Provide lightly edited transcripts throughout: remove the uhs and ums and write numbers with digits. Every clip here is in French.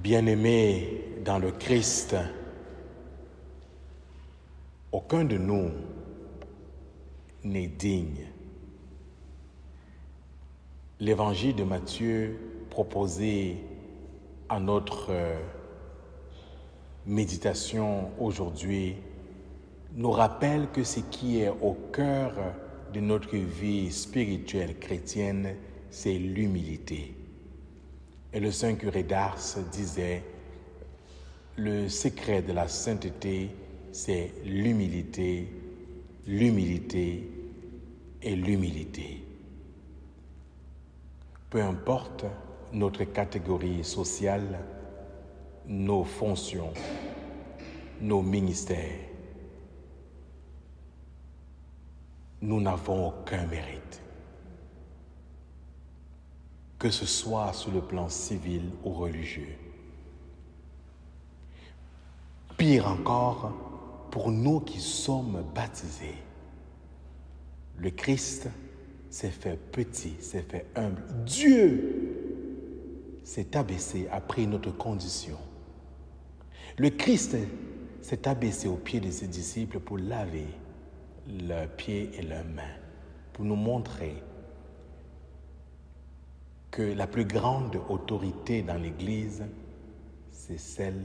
Bien-aimés dans le Christ, aucun de nous n'est digne. L'évangile de Matthieu proposé à notre méditation aujourd'hui nous rappelle que ce qui est au cœur de notre vie spirituelle chrétienne, c'est l'humilité. Et le Saint curé d'Ars disait, le secret de la sainteté, c'est l'humilité, l'humilité et l'humilité. Peu importe notre catégorie sociale, nos fonctions, nos ministères, nous n'avons aucun mérite. Que ce soit sur le plan civil ou religieux. Pire encore, pour nous qui sommes baptisés, le Christ s'est fait petit, s'est fait humble. Dieu s'est abaissé, a pris notre condition. Le Christ s'est abaissé aux pieds de ses disciples pour laver leurs pieds et leurs mains, pour nous montrer que la plus grande autorité dans l'Église, c'est celle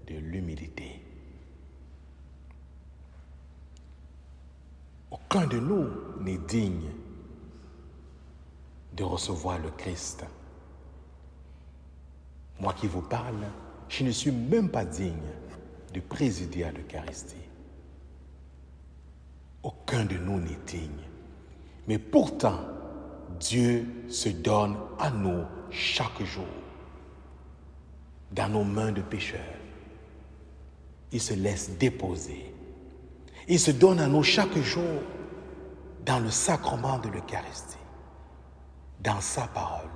de l'humilité. Aucun de nous n'est digne de recevoir le Christ. Moi qui vous parle, je ne suis même pas digne de présider à l'Eucharistie. Aucun de nous n'est digne. Mais pourtant, Dieu se donne à nous chaque jour, dans nos mains de pécheurs. Il se laisse déposer. Il se donne à nous chaque jour dans le sacrement de l'Eucharistie, dans sa parole,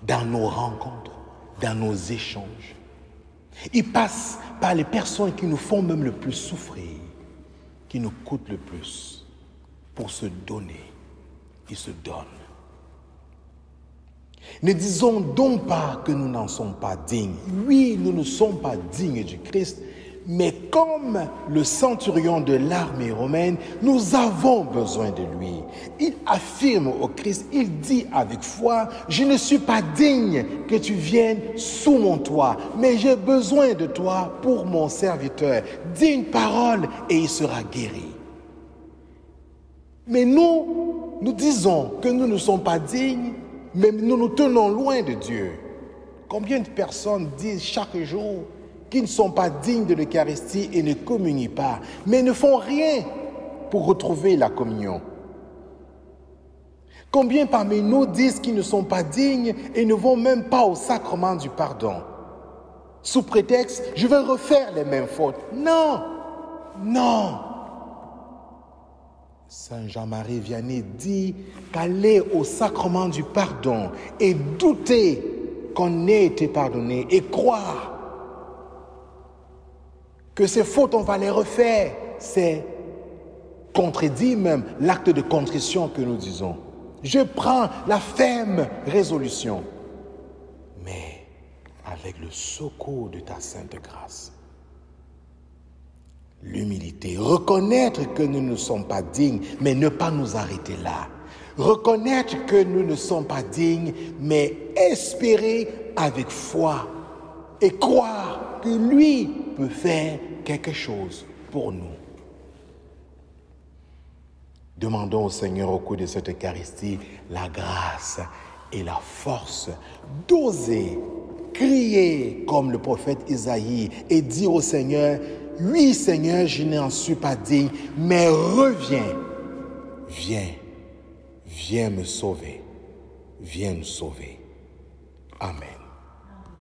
dans nos rencontres, dans nos échanges. Il passe par les personnes qui nous font même le plus souffrir, qui nous coûtent le plus, pour se donner. Il se donne. Ne disons donc pas que nous n'en sommes pas dignes. Oui, nous ne sommes pas dignes du Christ, mais comme le centurion de l'armée romaine, nous avons besoin de lui. Il affirme au Christ, il dit avec foi, « Je ne suis pas digne que tu viennes sous mon toit, mais j'ai besoin de toi pour mon serviteur. Dis une parole et il sera guéri. » Mais nous disons que nous ne sommes pas dignes, mais nous nous tenons loin de Dieu. Combien de personnes disent chaque jour qu'ils ne sont pas dignes de l'Eucharistie et ne communient pas, mais ne font rien pour retrouver la communion? Combien parmi nous disent qu'ils ne sont pas dignes et ne vont même pas au sacrement du pardon? Sous prétexte, je vais refaire les mêmes fautes. Non, non. Saint Jean-Marie Vianney dit qu'aller au sacrement du pardon et douter qu'on ait été pardonné et croire que ces fautes, on va les refaire, c'est contredit même l'acte de contrition que nous disons. Je prends la ferme résolution, mais avec le secours de ta sainte grâce. L'humilité, reconnaître que nous ne sommes pas dignes, mais ne pas nous arrêter là. Reconnaître que nous ne sommes pas dignes, mais espérer avec foi et croire que lui peut faire quelque chose pour nous. Demandons au Seigneur au cours de cette Eucharistie la grâce et la force d'oser crier comme le prophète Isaïe et dire au Seigneur, « Oui, Seigneur, je n'en suis pas digne, mais reviens, viens me sauver, viens nous sauver. » Amen.